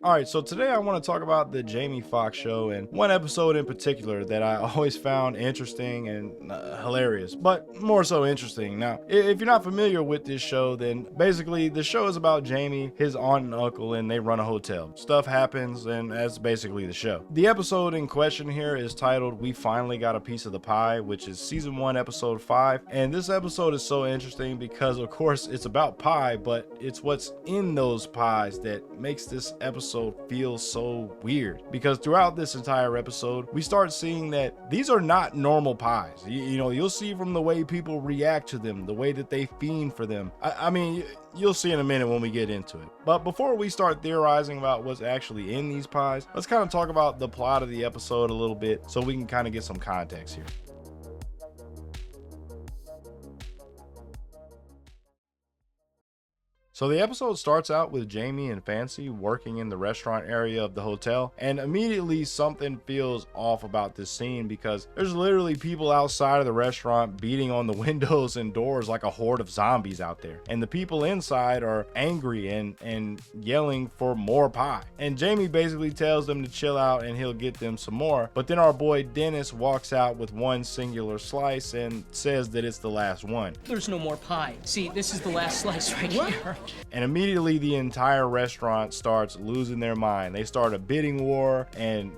Alright, so today I want to talk about the Jamie Foxx Show and one episode in particular that I always found interesting and hilarious, but more so interesting. Now, if you're not familiar with this show, then basically the show is about Jamie, his aunt and uncle, and they run a hotel. Stuff happens, and that's basically the show. The episode in question here is titled We Finally Got a Piece of the Pie, which is season 1, episode 5. And this episode is so interesting because, of course, it's about pie, but it's what's in those pies that makes this episode feels so weird, because throughout this entire episode we start seeing that these are not normal pies. You'll see from the way people react to them, the way that they fiend for them. I mean, you'll see in a minute when we get into it. But before we start theorizing about what's actually in these pies, let's kind of talk about the plot of the episode a little bit so we can kind of get some context here. So the episode starts out with Jamie and Fancy working in the restaurant area of the hotel, and immediately something feels off about this scene because there's literally people outside of the restaurant beating on the windows and doors like a horde of zombies out there, and the people inside are angry and yelling for more pie. And Jamie basically tells them to chill out and he'll get them some more, but then our boy Dennis walks out with one singular slice and says that it's the last one. There's no more pie. See, this is the last slice right here. And immediately the entire restaurant starts losing their mind. They start a bidding war, and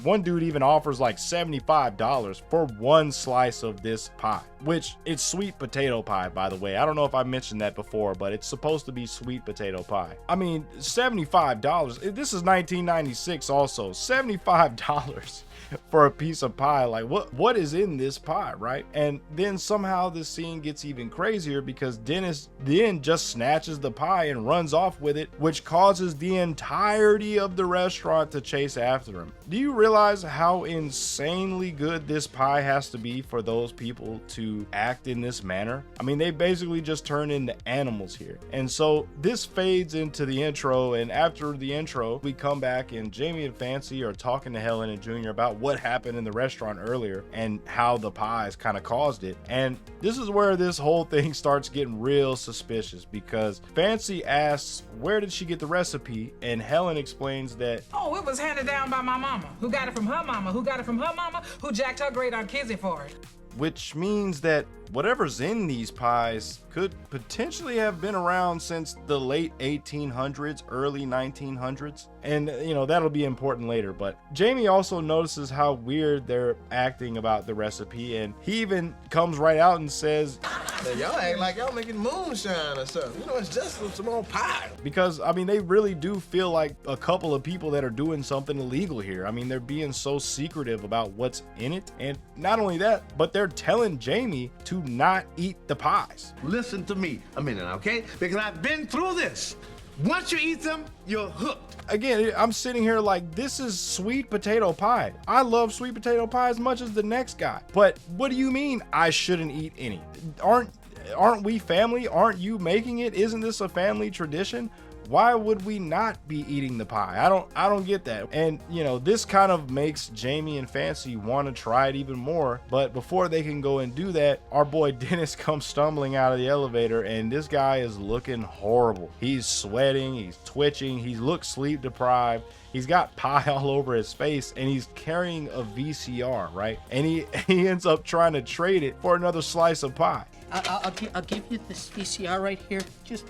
one dude even offers like $75 for one slice of this pie, which it's sweet potato pie, by the way. I don't know if I mentioned that before, but it's supposed to be sweet potato pie. I mean, $75. This is 1996 also. $75 for a piece of pie. Like, what is in this pie, right? And then somehow this scene gets even crazier because Dennis then just snatches the pie and runs off with it, which causes the entirety of the restaurant to chase after him. Do you realize how insanely good this pie has to be for those people to act in this manner? I mean, they basically just turn into animals here. And so this fades into the intro, and after the intro we come back and Jamie and Fancy are talking to Helen and Junior about what happened in the restaurant earlier and how the pies kind of caused it. And this is where this whole thing starts getting real suspicious, because Fancy asks where did she get the recipe, and Helen explains that, oh, it was handed down by my mama, who got it from her mama, who got it from her mama, who jacked her great aunt Kizzy for it. Which means that whatever's in these pies could potentially have been around since the late 1800s, early 1900s. And that'll be important later. But Jamie also notices how weird they're acting about the recipe, and he even comes right out and says, man, y'all act like y'all making moonshine or something. It's just some old pie. Because I mean, they really do feel like a couple of people that are doing something illegal here. I mean, they're being so secretive about what's in it, and not only that, but they're telling Jamie to not eat the pies. Listen to me a minute, okay? Because I've been through this. Once you eat them, you're hooked. Again, I'm sitting here like, this is sweet potato pie. I love sweet potato pie as much as the next guy. But what do you mean I shouldn't eat any? Aren't we family? Aren't you making it? Isn't this a family tradition? Why would we not be eating the pie? I don't get that. And this kind of makes Jamie and Fancy want to try it even more. But before they can go and do that, our boy Dennis comes stumbling out of the elevator, and this guy is looking horrible. He's sweating, he's twitching, he looks sleep deprived. He's got pie all over his face, and he's carrying a VCR, right? And he ends up trying to trade it for another slice of pie. I'll give you this VCR right here. Just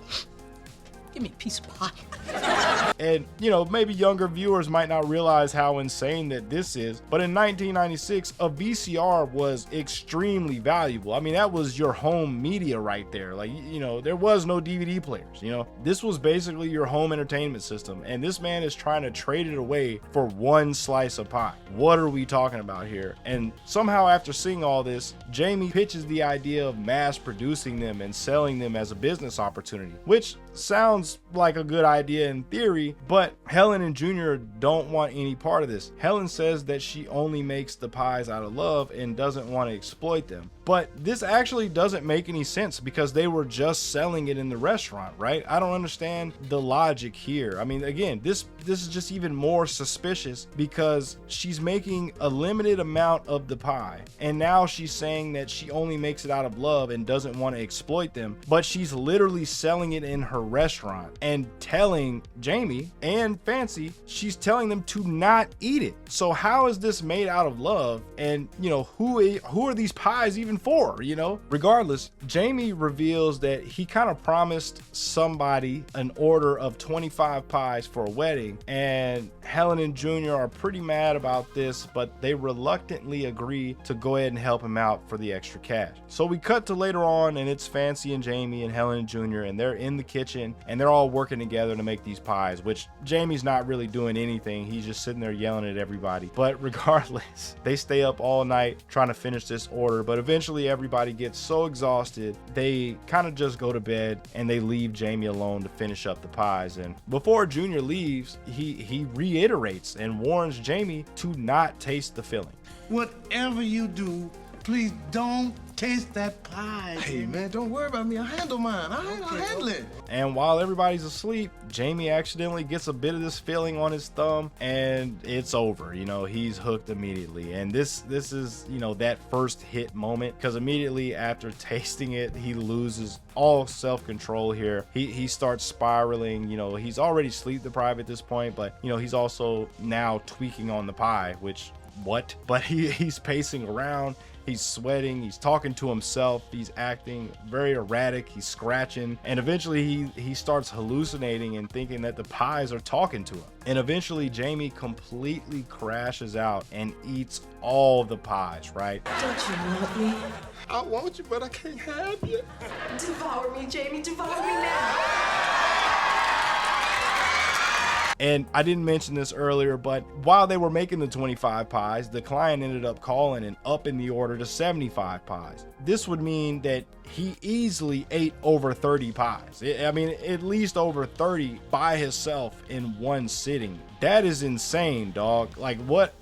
give me a piece of pie. And, maybe younger viewers might not realize how insane that this is, but in 1996, a VCR was extremely valuable. I mean, that was your home media right there. Like, there was no DVD players, This was basically your home entertainment system, and this man is trying to trade it away for one slice of pie. What are we talking about here? And somehow after seeing all this, Jamie pitches the idea of mass producing them and selling them as a business opportunity, which sounds like a good idea in theory, but Helen and Junior don't want any part of this. Helen says that she only makes the pies out of love and doesn't want to exploit them. But this actually doesn't make any sense because they were just selling it in the restaurant, right? I don't understand the logic here. I mean, again, this is just even more suspicious because she's making a limited amount of the pie, and now she's saying that she only makes it out of love and doesn't want to exploit them, but she's literally selling it in her restaurant and telling Jamie and Fancy, she's telling them to not eat it. So how is this made out of love? And who are these pies even for? Regardless, Jamie reveals that he kind of promised somebody an order of 25 pies for a wedding, and Helen and Junior are pretty mad about this, but they reluctantly agree to go ahead and help him out for the extra cash. So we cut to later on, and it's Fancy and Jamie and Helen and Junior, and they're in the kitchen and they're all working together to make these pies, which Jamie's not really doing anything. He's just sitting there yelling at everybody. But regardless, they stay up all night trying to finish this order, but eventually everybody gets so exhausted they kind of just go to bed and they leave Jamie alone to finish up the pies. And before Junior leaves, he reiterates and warns Jamie to not taste the filling. Whatever you do, please don't taste that pie. Hey, man, don't worry about me. I'll handle mine. I'll handle it. And while everybody's asleep, Jamie accidentally gets a bit of this filling on his thumb, and it's over. He's hooked immediately. And this is, that first hit moment, because immediately after tasting it, he loses all self-control here. He starts spiraling. He's already sleep deprived at this point, but, he's also now tweaking on the pie, which, what? But he's pacing around. He's sweating, he's talking to himself, he's acting very erratic, he's scratching, and eventually he starts hallucinating and thinking that the pies are talking to him. And eventually Jamie completely crashes out and eats all the pies, right? Don't you want me? I want you, but I can't have you. Devour me, Jamie, devour me now. And I didn't mention this earlier, but while they were making the 25 pies, the client ended up calling and upping the order to 75 pies. This would mean that he easily ate over 30 pies. I mean, at least over 30 by himself in one sitting. That is insane, dog. Like, what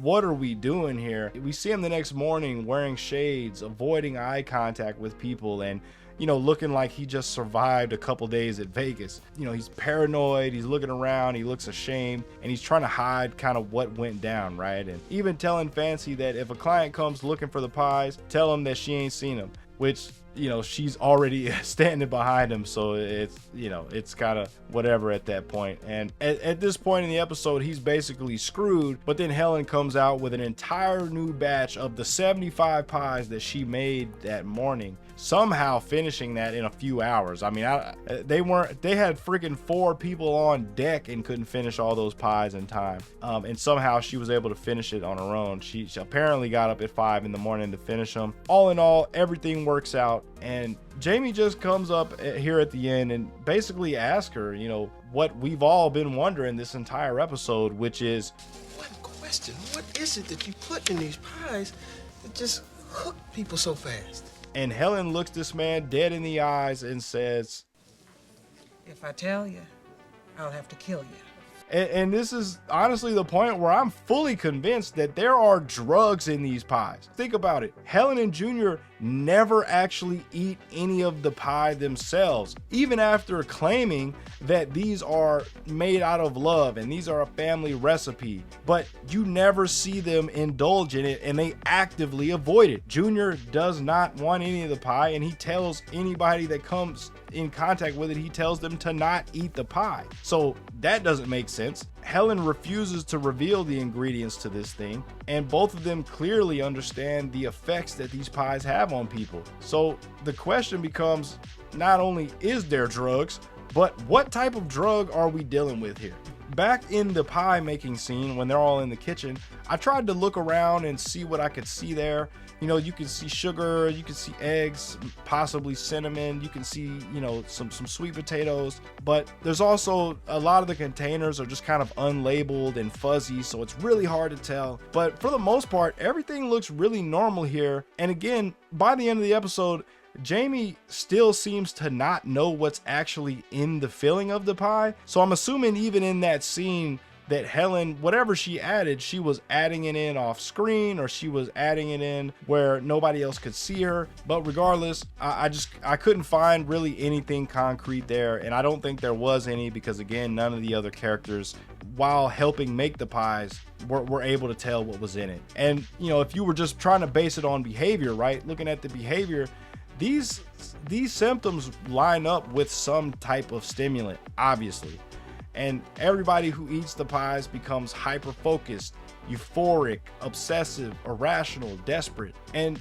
are we doing here? We see him the next morning wearing shades, avoiding eye contact with people, and looking like he just survived a couple days at Vegas. He's paranoid, he's looking around, he looks ashamed, and he's trying to hide kind of what went down, right? And even telling Fancy that if a client comes looking for the pies, tell him that she ain't seen them, which, she's already standing behind him, so it's kind of whatever at that point. And at this point in the episode, he's basically screwed, but then Helen comes out with an entire new batch of the 75 pies that she made that morning, somehow finishing that in a few hours. I mean, they had freaking 4 people on deck and couldn't finish all those pies in time. And somehow she was able to finish it on her own. She apparently got up at 5 in the morning to finish them. All in all, everything works out, and Jamie just comes up here at the end and basically asks her, what we've all been wondering this entire episode, which is, One question, what is it that you put in these pies that just hook people so fast? And Helen looks this man dead in the eyes and says, If I tell you, I'll have to kill you. and this is honestly the point where I'm fully convinced that there are drugs in these pies. Think about it. Helen and Junior never actually eat any of the pie themselves, even after claiming that these are made out of love and these are a family recipe, but you never see them indulge in it, and they actively avoid it. Junior does not want any of the pie, and he tells anybody that comes in contact with it, he tells them to not eat the pie. So that doesn't make sense. Helen refuses to reveal the ingredients to this thing, and both of them clearly understand the effects that these pies have on people. So the question becomes, not only is there drugs, but what type of drug are we dealing with here? Back in the pie making scene, when they're all in the kitchen, I tried to look around and see what I could see there. You can see sugar, you can see eggs, possibly cinnamon, you can see, some sweet potatoes, but there's also a lot of the containers are just kind of unlabeled and fuzzy, so it's really hard to tell. But for the most part, everything looks really normal here. And again, by the end of the episode, Jamie still seems to not know what's actually in the filling of the pie. So I'm assuming even in that scene that Helen, whatever she added, she was adding it in off screen, or she was adding it in where nobody else could see her. But regardless, I couldn't find really anything concrete there, and I don't think there was any, because again, none of the other characters, while helping make the pies, were able to tell what was in it. And if you were just trying to base it on behavior, right, looking at the behavior, these symptoms line up with some type of stimulant, obviously. And everybody who eats the pies becomes hyper focused, euphoric, obsessive, irrational, desperate. And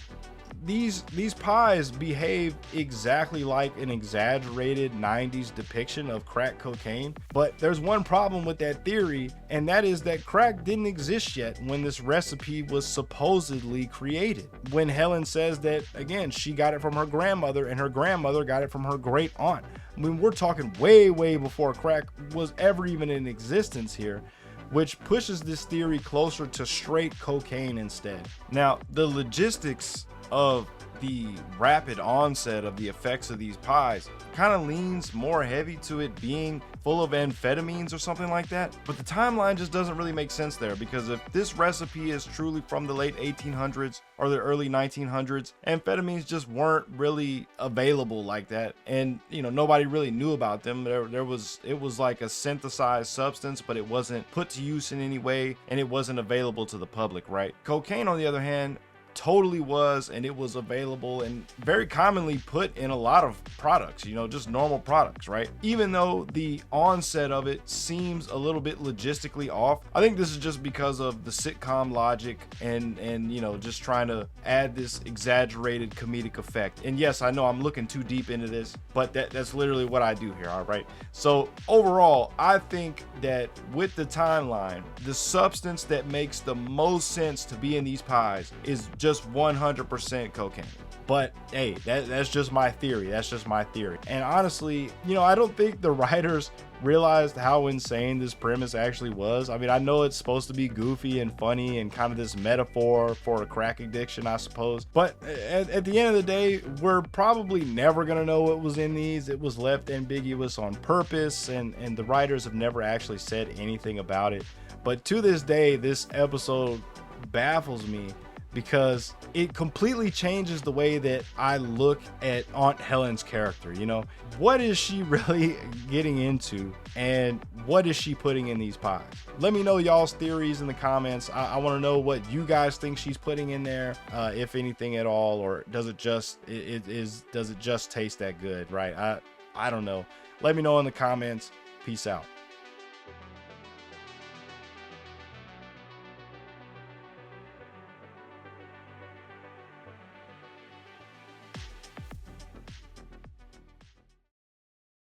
these pies behave exactly like an exaggerated 90s depiction of crack cocaine. But there's one problem with that theory, and that is that crack didn't exist yet when this recipe was supposedly created. When Helen says that, again, she got it from her grandmother and her grandmother got it from her great aunt. I mean, we're talking way before crack was ever even in existence here, which pushes this theory closer to straight cocaine instead. Now, the logistics of the rapid onset of the effects of these pies kind of leans more heavy to it being full of amphetamines or something like that, but the timeline just doesn't really make sense there, because if this recipe is truly from the late 1800s or the early 1900s, amphetamines just weren't really available like that, and nobody really knew about them. It was like a synthesized substance, but it wasn't put to use in any way, and it wasn't available to the public, right? Cocaine, on the other hand, totally was, and it was available and very commonly put in a lot of products, just normal products, right? Even though the onset of it seems a little bit logistically off, I think this is just because of the sitcom logic and just trying to add this exaggerated comedic effect. And yes, I know I'm looking too deep into this, but that's literally what I do here, all right? So overall, I think that with the timeline, the substance that makes the most sense to be in these pies is just 100% cocaine. But hey, that's just my theory. And honestly, I don't think the writers realized how insane this premise actually was. I mean, I know it's supposed to be goofy and funny and kind of this metaphor for a crack addiction, I suppose. But at the end of the day, we're probably never going to know what was in these. It was left ambiguous on purpose, and the writers have never actually said anything about it. But to this day, this episode baffles me, because it completely changes the way that I look at Aunt Helen's character. What is she really getting into, and what is she putting in these pies? Let me know y'all's theories in the comments. I want to know what you guys think she's putting in there, if anything at all, or does it just taste that good, right? I don't know. Let me know in the comments. Peace out.